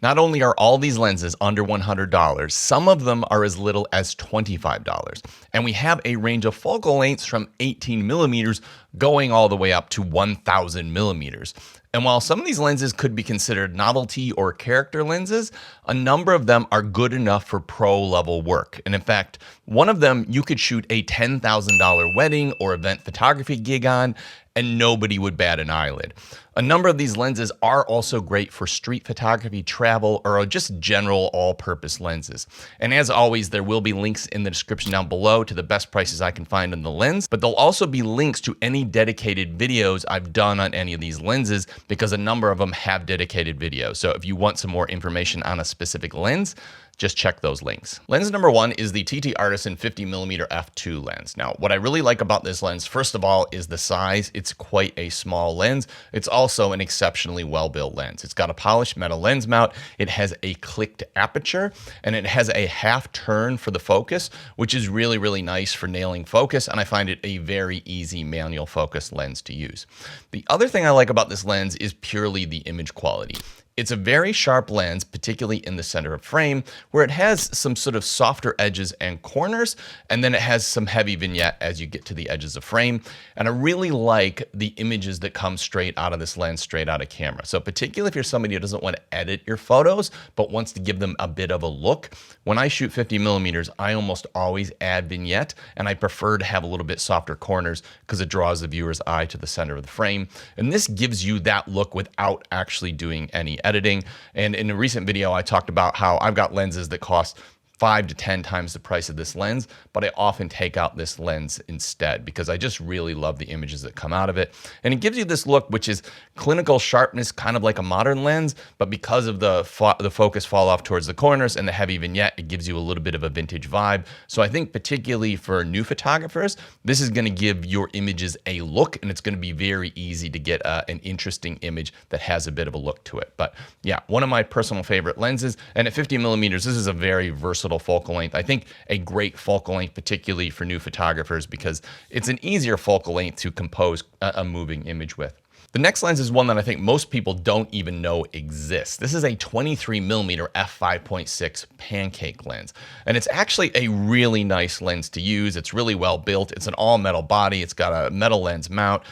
Not only are all these lenses under $100, some of them are as little as $25. And we have a range of focal lengths from 18 millimeters going all the way up to 1000 millimeters. And while some of these lenses could be considered novelty or character lenses, a number of them are good enough for pro level work. And in fact, one of them you could shoot a $10,000 wedding or event photography gig on, and nobody would bat an eyelid. A number of these lenses are also great for street photography, travel, or just general all-purpose lenses. And as always, there will be links in the description down below to the best prices I can find on the lens, but there'll also be links to any dedicated videos I've done on any of these lenses because a number of them have dedicated videos. So if you want some more information on a specific lens, just check those links. Lens number one is the TT Artisan 50mm f2 lens. Now, what I really like about this lens, first of all, is the size. It's quite a small lens. It's also an exceptionally well-built lens. It's got a polished metal lens mount. It has a clicked aperture, and it has a half turn for the focus, which is really, really nice for nailing focus, and I find it a very easy manual focus lens to use. The other thing I like about this lens is purely the image quality. It's a very sharp lens, particularly in the center of frame, where it has some sort of softer edges and corners, and then it has some heavy vignette as you get to the edges of frame. And I really like the images that come straight out of this lens, straight out of camera. So particularly if you're somebody who doesn't want to edit your photos, but wants to give them a bit of a look, when I shoot 50mm, I almost always add vignette, and I prefer to have a little bit softer corners because it draws the viewer's eye to the center of the frame. And this gives you that look without actually doing any editing. And in a recent video, I talked about how I've got lenses that cost 5 to 10 times the price of this lens, but I often take out this lens instead because I just really love the images that come out of it. And it gives you this look, which is clinical sharpness, kind of like a modern lens, but because of the focus fall off towards the corners and the heavy vignette, it gives you a little bit of a vintage vibe. So I think particularly for new photographers, this is going to give your images a look, and it's going to be very easy to get an interesting image that has a bit of a look to it. But yeah, one of my personal favorite lenses, and at 50mm, this is a very versatile focal length. I think a great focal length, particularly for new photographers, because it's an easier focal length to compose a moving image with. The next lens is one that I think most people don't even know exists. This is a 23mm f5.6 pancake lens, and it's actually a really nice lens to use. It's really well built. It's an all metal body. It's got a metal lens mount,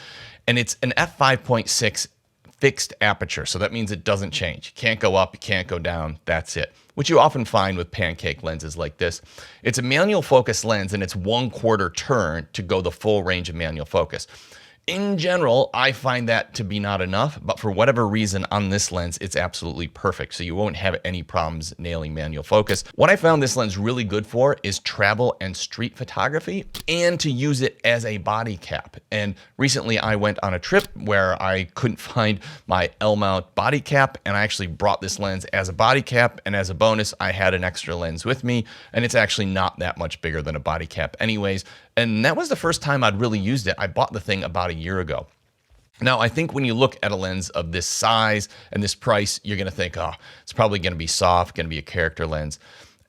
and it's an f5.6 fixed aperture. So that means it doesn't change. You can't go up, you can't go down. That's it, which you often find with pancake lenses like this. It's a manual focus lens, and it's 1/4 turn to go the full range of manual focus. In general, I find that to be not enough, but for whatever reason on this lens, it's absolutely perfect. So you won't have any problems nailing manual focus. What I found this lens really good for is travel and street photography, and to use it as a body cap. And recently I went on a trip where I couldn't find my L-mount body cap, and I actually brought this lens as a body cap, and as a bonus, I had an extra lens with me, and it's actually not that much bigger than a body cap anyways. And that was the first time I'd really used it. I bought the thing about a year ago. Now, I think when you look at a lens of this size and this price, you're going to think, oh, it's probably going to be soft, going to be a character lens.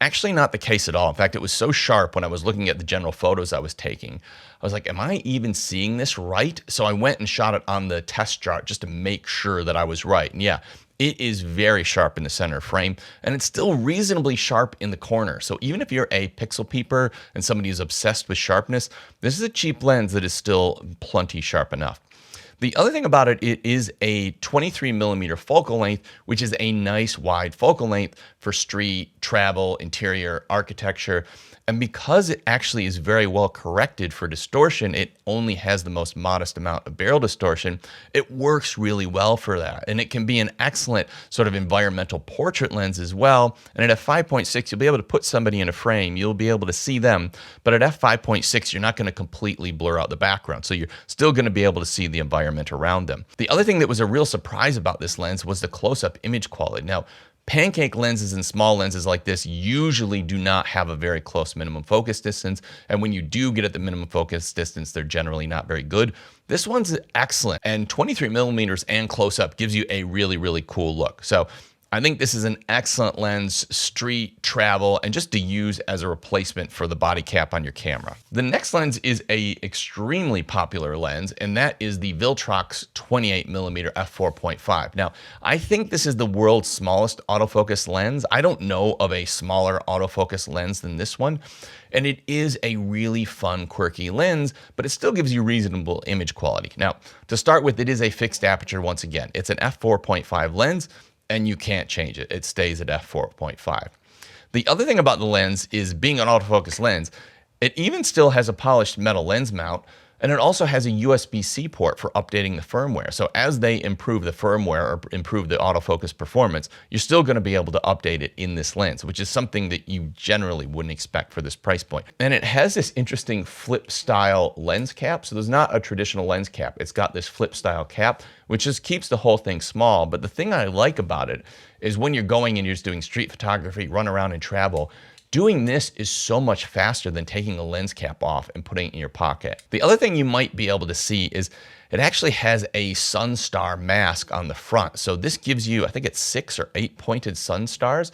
Actually, not the case at all. In fact, it was so sharp when I was looking at the general photos I was taking. I was like, am I even seeing this right? So I went and shot it on the test chart just to make sure that I was right. And yeah, it is very sharp in the center frame, and it's still reasonably sharp in the corner. So even if you're a pixel peeper and somebody who's obsessed with sharpness, this is a cheap lens that is still plenty sharp enough. The other thing about it, it is a 23mm focal length, which is a nice wide focal length for street, travel, interior, architecture. And because it actually is very well corrected for distortion, it only has the most modest amount of barrel distortion. It works really well for that. And it can be an excellent sort of environmental portrait lens as well. And at f5.6, you'll be able to put somebody in a frame. You'll be able to see them. But at f5.6, you're not going to completely blur out the background. So you're still going to be able to see the environment around them. The other thing that was a real surprise about this lens was the close-up image quality. Now, pancake lenses and small lenses like this usually do not have a very close minimum focus distance. And when you do get at the minimum focus distance, they're generally not very good. This one's excellent. And 23mm and close up gives you a really, really cool look. So I think this is an excellent lens, street, travel, and just to use as a replacement for the body cap on your camera. The next lens is a extremely popular lens, and that is the Viltrox 28mm f4.5. Now, I think this is the world's smallest autofocus lens. I don't know of a smaller autofocus lens than this one. And it is a really fun, quirky lens, but it still gives you reasonable image quality. Now, to start with, it is a fixed aperture once again. It's an f4.5 lens, and you can't change it. It stays at f4.5. The other thing about the lens is being an autofocus lens, it even still has a polished metal lens mount, and it also has a USB-C port for updating the firmware. So as they improve the firmware or improve the autofocus performance, you're still going to be able to update it in this lens, which is something that you generally wouldn't expect for this price point. And it has this interesting flip style lens cap. So there's not a traditional lens cap. It's got this flip style cap, which just keeps the whole thing small. But the thing I like about it is when you're going and you're just doing street photography, run around and travel, doing this is so much faster than taking a lens cap off and putting it in your pocket. The other thing you might be able to see is it actually has a sun star mask on the front. So this gives you, I think it's 6 or 8 pointed sun stars.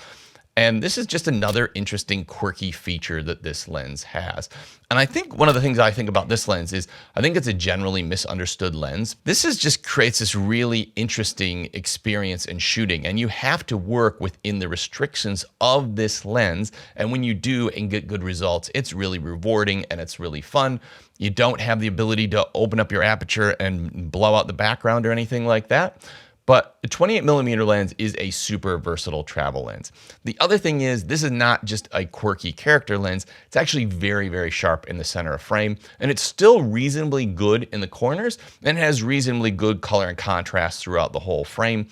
And this is just another interesting, quirky feature that this lens has. And I think one of the things I think about this lens is I think it's a generally misunderstood lens. This is just creates this really interesting experience in shooting, and you have to work within the restrictions of this lens. And when you do and get good results, it's really rewarding and it's really fun. You don't have the ability to open up your aperture and blow out the background or anything like that. But the 28mm lens is a super versatile travel lens. The other thing is this is not just a quirky character lens. It's actually very, very sharp in the center of frame, and it's still reasonably good in the corners and has reasonably good color and contrast throughout the whole frame.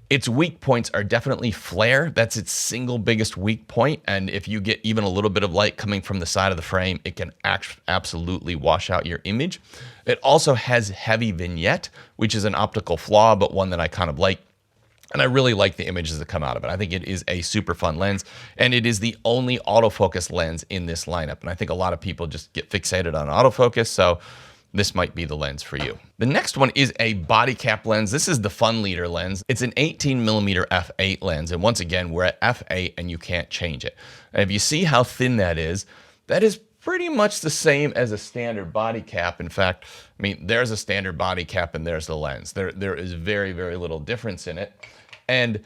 Its weak points are definitely flare. That's its single biggest weak point. And if you get even a little bit of light coming from the side of the frame, it can absolutely wash out your image. It also has heavy vignette, which is an optical flaw, but one that I kind of like. And I really like the images that come out of it. I think it is a super fun lens, and it is the only autofocus lens in this lineup. And I think a lot of people just get fixated on autofocus, so this might be the lens for you. The next one is a body cap lens. This is the Fun Leader lens. It's an 18mm f8 lens. And once again, we're at f8 and you can't change it. And if you see how thin that is pretty much the same as a standard body cap. In fact, I mean, there's a standard body cap and there's the lens. There is very, very little difference in it. And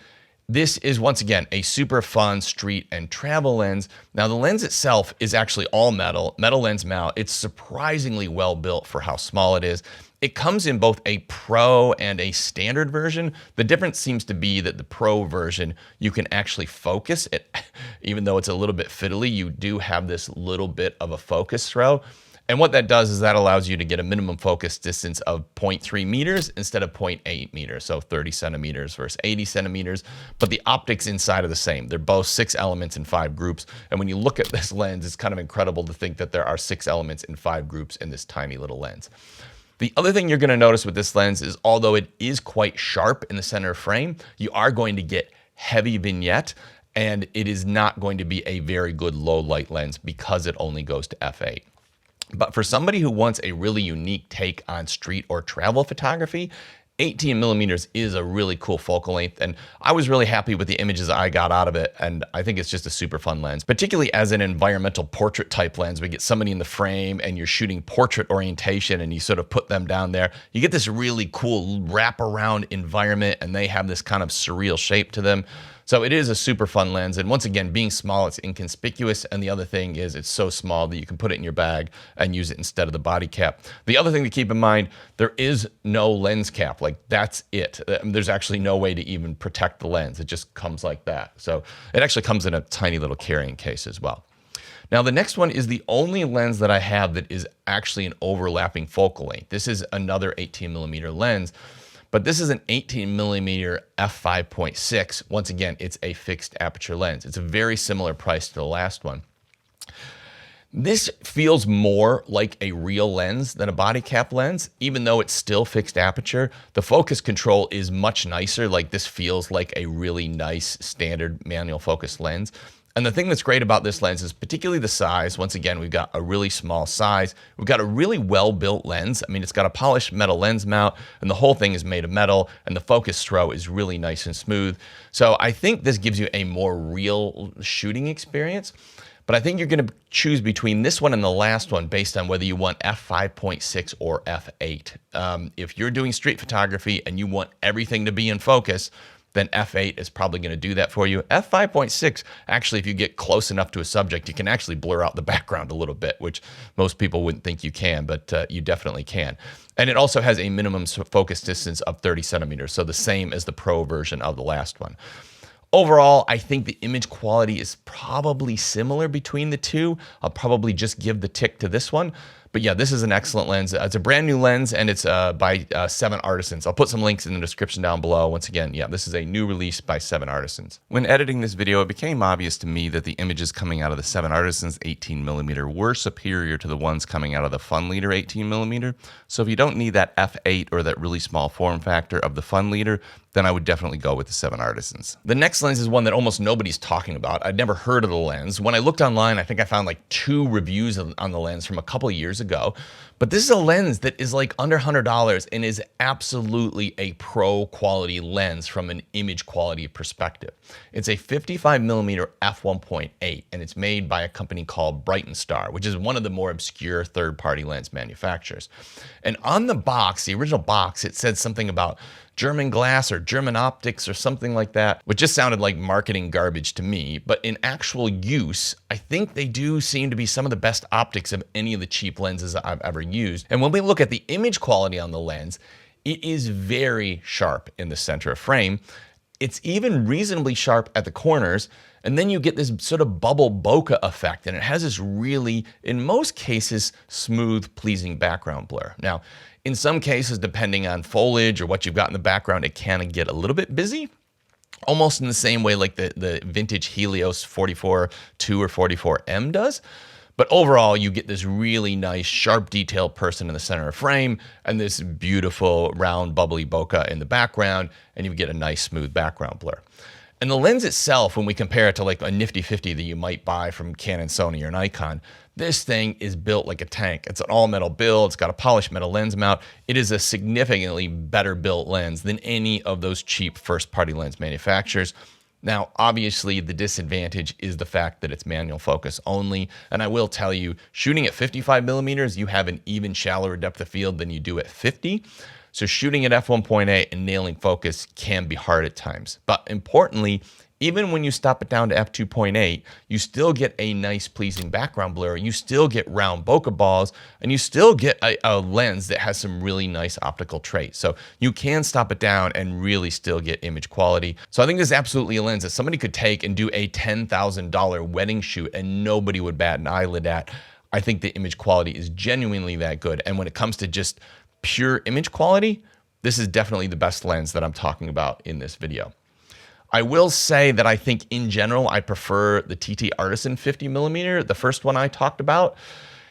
this is, once again, a super fun street and travel lens. Now, the lens itself is actually all metal lens mount. It's surprisingly well built for how small it is. It comes in both a Pro and a standard version. The difference seems to be that the Pro version, you can actually focus it. Even though it's a little bit fiddly, you do have this little bit of a focus throw. And what that does is that allows you to get a minimum focus distance of 0.3 meters instead of 0.8 meters. So 30 centimeters versus 80 centimeters. But the optics inside are the same. They're both 6 elements in 5 groups. And when you look at this lens, it's kind of incredible to think that there are 6 elements in 5 groups in this tiny little lens. The other thing you're going to notice with this lens is although it is quite sharp in the center frame, you are going to get heavy vignette, and it is not going to be a very good low light lens because it only goes to f8. But for somebody who wants a really unique take on street or travel photography, 18mm is a really cool focal length, and I was really happy with the images I got out of it, and I think it's just a super fun lens, particularly as an environmental portrait type lens. We get somebody in the frame and you're shooting portrait orientation and you sort of put them down there. You get this really cool wraparound environment, and they have this kind of surreal shape to them. So it is a super fun lens, and once again, being small, it's inconspicuous, and the other thing is it's so small that you can put it in your bag and use it instead of the body cap. The other thing to keep in mind, there is no lens cap. Like, that's it. There's actually no way to even protect the lens. It just comes like that. So it actually comes in a tiny little carrying case as well. Now, the next one is the only lens that I have that is actually an overlapping focal length. This is another 18mm lens, but this is an 18mm f5.6. Once again, it's a fixed aperture lens. It's a very similar price to the last one. This feels more like a real lens than a body cap lens, even though it's still fixed aperture. The focus control is much nicer. Like, this feels like a really nice standard manual focus lens. And the thing that's great about this lens is particularly the size. Once again, we've got a really small size. We've got a really well-built lens. I mean, it's got a polished metal lens mount, and the whole thing is made of metal, and the focus throw is really nice and smooth. So I think this gives you a more real shooting experience. But I think you're going to choose between this one and the last one based on whether you want f5.6 or f8. If you're doing street photography and you want everything to be in focus, then f8 is probably going to do that for you. f5.6, actually, if you get close enough to a subject, you can actually blur out the background a little bit, which most people wouldn't think you can, but you definitely can. And it also has a minimum focus distance of 30 centimeters, so the same as the Pro version of the last one. Overall, I think the image quality is probably similar between the two. I'll probably just give the tick to this one. But yeah, this is an excellent lens. It's a brand new lens, and it's by 7 Artisans. I'll put some links in the description down below. Once again, yeah, this is a new release by 7 Artisans. When editing this video, it became obvious to me that the images coming out of the 7 Artisans 18mm were superior to the ones coming out of the Funleader 18mm. So if you don't need that f8 or that really small form factor of the Funleader, then I would definitely go with the 7 Artisans. The next lens is one that almost nobody's talking about. I'd never heard of the lens. When I looked online, I think I found like 2 reviews on the lens from a couple of years ago. But this is a lens that is like under $100 and is absolutely a pro quality lens from an image quality perspective. It's a 55mm f1.8, and it's made by a company called Bright & Star, which is one of the more obscure third-party lens manufacturers. And on the box, the original box, it said something about German glass or German optics or something like that, which just sounded like marketing garbage to me. But in actual use, I think they do seem to be some of the best optics of any of the cheap lenses I've ever used. And when we look at the image quality on the lens, it is very sharp in the center of frame. It's even reasonably sharp at the corners. And then you get this sort of bubble bokeh effect, and it has this really, in most cases, smooth, pleasing background blur. Now, in some cases, depending on foliage or what you've got in the background, it can get a little bit busy, almost in the same way like the vintage Helios 44-2 or 44M does. But overall, you get this really nice, sharp, detailed person in the center of frame and this beautiful, round, bubbly bokeh in the background, and you get a nice, smooth background blur. And the lens itself, when we compare it to like a nifty 50 that you might buy from Canon, Sony, or Nikon, this thing is built like a tank. It's an all-metal build. It's got a polished metal lens mount. It is a significantly better built lens than any of those cheap first-party lens manufacturers. Now, obviously, the disadvantage is the fact that it's manual focus only. And I will tell you, shooting at 55mm, you have an even shallower depth of field than you do at 50. So shooting at f1.8 and nailing focus can be hard at times. But importantly, even when you stop it down to f2.8, you still get a nice pleasing background blur, you still get round bokeh balls, and you still get a lens that has some really nice optical traits. So you can stop it down and really still get image quality. So I think this is absolutely a lens that somebody could take and do a $10,000 wedding shoot and nobody would bat an eyelid at. I think the image quality is genuinely that good. And when it comes to just pure image quality, this is definitely the best lens that I'm talking about in this video. I will say that I think in general, I prefer the TT Artisan 50mm, the first one I talked about.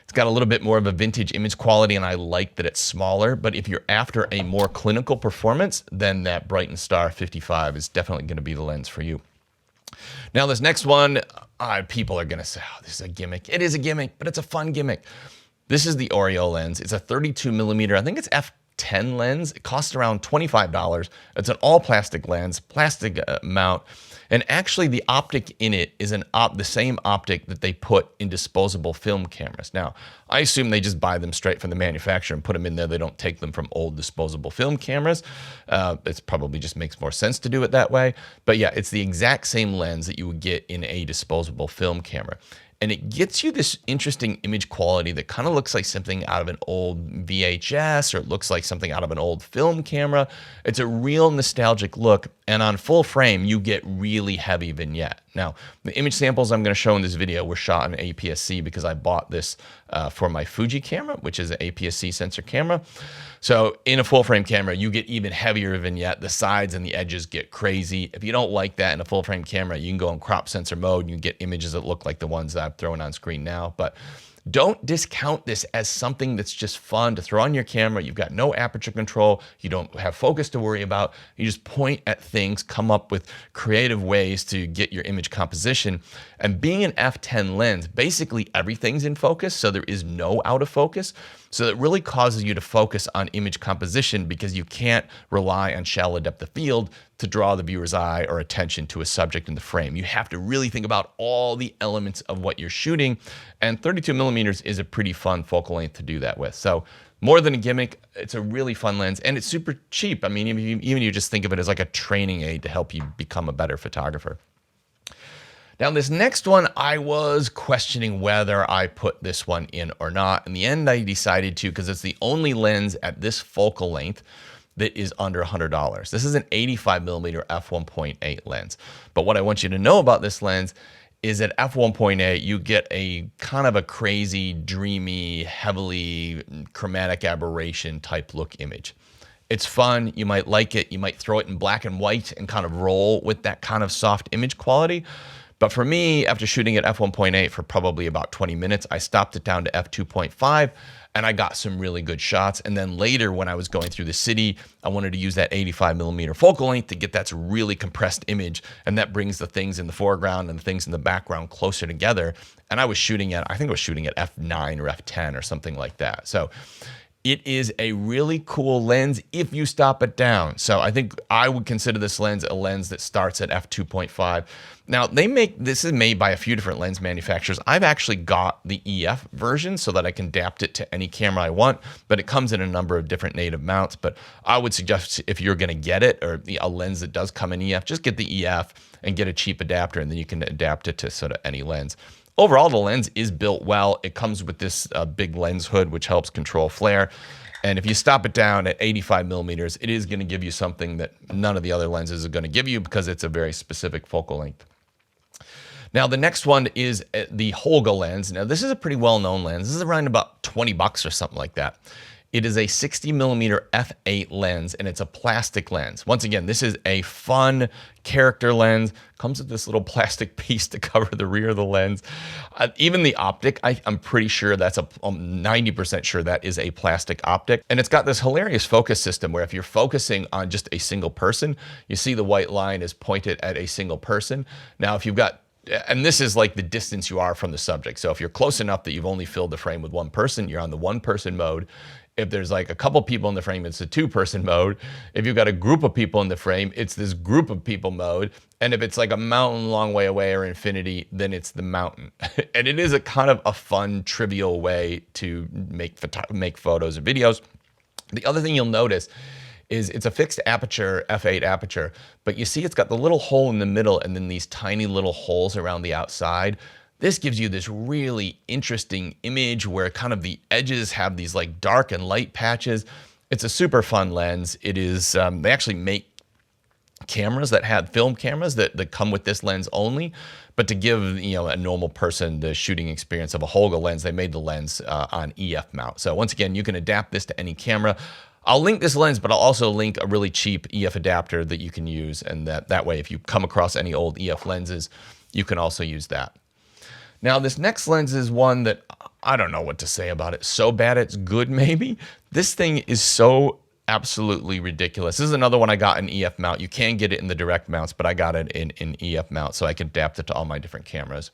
It's got a little bit more of a vintage image quality, and I like that it's smaller. But if you're after a more clinical performance, then that Bright & Star 55 is definitely going to be the lens for you. Now, this next one, people are going to say, oh, this is a gimmick. It is a gimmick, but it's a fun gimmick. This is the Oreo lens. It's a 32mm. I think it's f10 lens. It costs around $25. It's an all plastic lens, plastic mount. And actually the optic in it is the same optic that they put in disposable film cameras. Now, I assume they just buy them straight from the manufacturer and put them in there. They don't take them from old disposable film cameras. It probably just makes more sense to do it that way. But yeah, it's the exact same lens that you would get in a disposable film camera. And it gets you this interesting image quality that kind of looks like something out of an old VHS, or it looks like something out of an old film camera. It's a real nostalgic look. And on full frame, you get really heavy vignette. Now, the image samples I'm going to show in this video were shot in APS-C because I bought this for my Fuji camera, which is an APS-C sensor camera. So in a full frame camera, you get even heavier vignette. The sides and the edges get crazy. If you don't like that in a full frame camera, you can go in crop sensor mode and you get images that look like the ones that I'm throwing on screen now. But Don't discount this as something that's just fun to throw on your camera. You've got no aperture control. You don't have focus to worry about. You just point at things, come up with creative ways to get your image composition. And being an f10 lens, basically everything's in focus, so there is no out of focus. So it really causes you to focus on image composition because you can't rely on shallow depth of field to draw the viewer's eye or attention to a subject in the frame. You have to really think about all the elements of what you're shooting, and 32 millimeters is a pretty fun focal length to do that with. So more than a gimmick, it's a really fun lens, and it's super cheap. I mean, even you just think of it as like a training aid to help you become a better photographer. Now, this next one, I was questioning whether I put this one in or not. In the end, I decided to because it's the only lens at this focal length that is under $100. This is an 85 millimeter f1.8 lens. But what I want you to know about this lens is at f1.8, you get a kind of a crazy, dreamy, heavily chromatic aberration type look image. It's fun. You might like it. You might throw it in black and white and kind of roll with that kind of soft image quality. But for me, after shooting at f1.8 for probably about 20 minutes, I stopped it down to f2.5 and I got some really good shots. And then later when I was going through the city, I wanted to use that 85 millimeter focal length to get that really compressed image. And that brings the things in the foreground and the things in the background closer together. And I was shooting at, I think I was shooting at f9 or f10 or something like that. So it is a really cool lens if you stop it down. So I think I would consider this lens a lens that starts at f2.5. Now this is made by a few different lens manufacturers. I've actually got the EF version so that I can adapt it to any camera I want, but it comes in a number of different native mounts. But I would suggest if you're gonna get it or a lens that does come in EF, just get the EF and get a cheap adapter and then you can adapt it to sort of any lens. Overall, the lens is built well. It comes with this big lens hood, which helps control flare. And if you stop it down at 85 millimeters, it is going to give you something that none of the other lenses are going to give you because it's a very specific focal length. Now, the next one is the Holga lens. Now, this is a pretty well-known lens. This is around about 20 bucks or something like that. It is a 60 millimeter f8 lens, and it's a plastic lens. Once again, this is a fun character lens. Comes with this little plastic piece to cover the rear of the lens. Even the optic, I'm pretty sure that's I'm 90% sure that is a plastic optic. And it's got this hilarious focus system where if you're focusing on just a single person, you see the white line is pointed at a single person. Now, if you've got and this is like the distance you are from the subject. So if you're close enough that you've only filled the frame with one person, you're on the one person mode. If there's like a couple people in the frame, it's a two-person mode. If you've got a group of people in the frame, it's this group of people mode. And if it's like a mountain long way away or infinity, then it's the mountain. And it is a kind of a fun, trivial way to make photos and videos. The other thing you'll notice is it's a fixed aperture, f8 aperture, but you see it's got the little hole in the middle and then these tiny little holes around the outside. This gives you this really interesting image where kind of the edges have these like dark and light patches. It's a super fun lens. It is, they actually make cameras that have film cameras that come with this lens only, but to give a normal person the shooting experience of a Holga lens, they made the lens on EF mount. So once again, you can adapt this to any camera. I'll link this lens, but I'll also link a really cheap EF adapter that you can use, and that way, if you come across any old EF lenses, you can also use that. Now, this next lens is one that I don't know what to say about it. So bad it's good, maybe. This thing is so absolutely ridiculous. This is another one I got in EF mount. You can get it in the direct mounts, but I got it in EF mount, so I can adapt it to all my different cameras.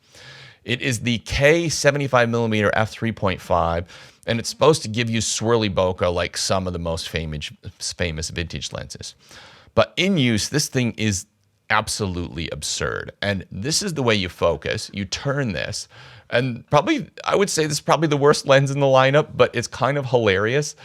It is the K75mm f3.5, and it's supposed to give you swirly bokeh like some of the most famous vintage lenses. But in use, this thing is absolutely absurd. And this is the way you focus. You turn this, and probably, I would say this is probably the worst lens in the lineup, but it's kind of hilarious.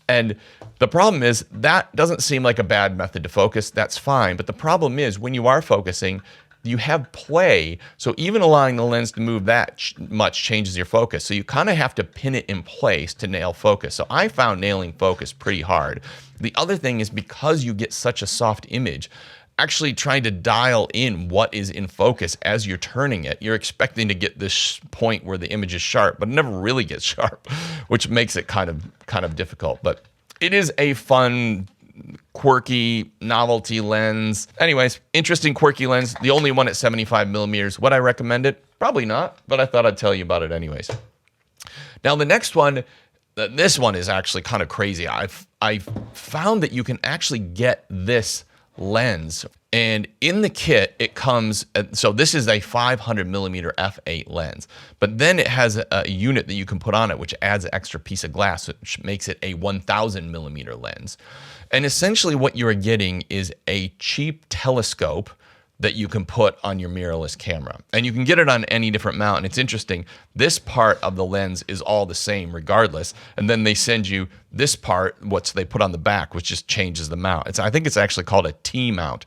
And the problem is that doesn't seem like a bad method to focus. That's fine. But the problem is when you are focusing, you have play, so even allowing the lens to move that much changes your focus. So you kind of have to pin it in place to nail focus. So I found nailing focus pretty hard. The other thing is because you get such a soft image, actually trying to dial in what is in focus as you're turning it, you're expecting to get this point where the image is sharp, but it never really gets sharp, which makes it kind of difficult. But it is a fun, quirky novelty lens. Anyways, interesting quirky lens. The only one at 75 millimeters. Would I recommend it? Probably not, but I thought I'd tell you about it anyways. Now, the next one, this one is actually kind of crazy. I've found that you can actually get this lens, and in the kit it comes, so this is a 500 millimeter f8 lens, but then it has a unit that you can put on it which adds an extra piece of glass, which makes it a 1000 millimeter lens. And essentially what you're getting is a cheap telescope that you can put on your mirrorless camera. And you can get it on any different mount. And it's interesting, this part of the lens is all the same regardless. And then they send you this part, what they put on the back, which just changes the mount. I think it's actually called a T-mount.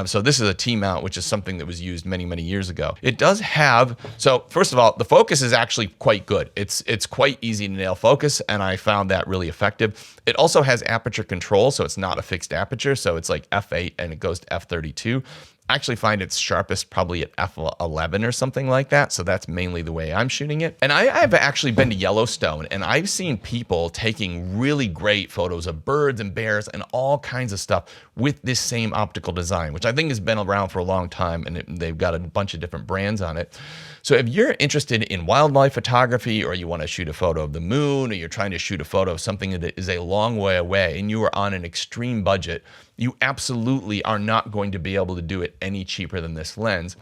So this is a T-mount, which is something that was used many, many years ago. It does have, so first of all, the focus is actually quite good. It's quite easy to nail focus, and I found that really effective. It also has aperture control, so it's not a fixed aperture. So it's like f8 and it goes to f32. I actually find it's sharpest probably at f11 or something like that. So that's mainly the way I'm shooting it. And I've actually been to Yellowstone, and I've seen people taking really great photos of birds and bears and all kinds of stuff with this same optical design, which I think has been around for a long time, and they've got a bunch of different brands on it. So if you're interested in wildlife photography, or you want to shoot a photo of the moon, or you're trying to shoot a photo of something that is a long way away and you are on an extreme budget, you absolutely are not going to be able to do it any cheaper than this lens.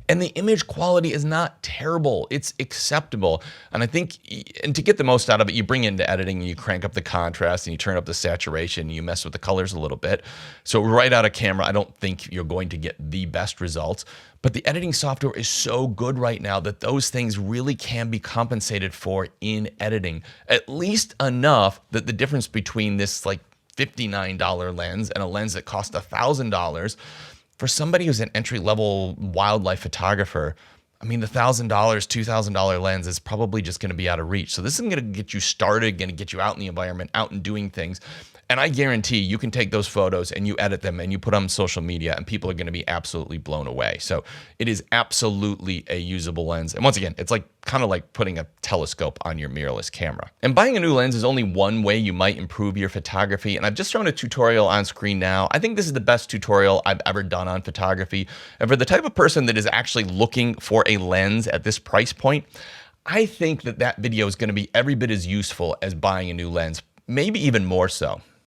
And the image quality is not terrible. It's acceptable. And I think, and to get the most out of it, you bring into editing and you crank up the contrast and you turn up the saturation and you mess with the colors a little bit. So right out of camera, I don't think you're going to get the best results. But the editing software is so good right now that those things really can be compensated for in editing. At least enough that the difference between this like $59 lens and a lens that costs $1,000, for somebody who's an entry-level wildlife photographer, I mean, the $1,000, $2,000 lens is probably just going to be out of reach. So this isn't going to get you started, going to get you out in the environment, out and doing things. And I guarantee you can take those photos and you edit them and you put them on social media and people are going to be absolutely blown away. So it is absolutely a usable lens. And once again, it's like kind of like putting a telescope on your mirrorless camera. And buying a new lens is only one way you might improve your photography. And I've just thrown a tutorial on screen now. I think this is the best tutorial I've ever done on photography. And for the type of person that is actually looking for a lens at this price point, I think that that video is going to be every bit as useful as buying a new lens, maybe even more so.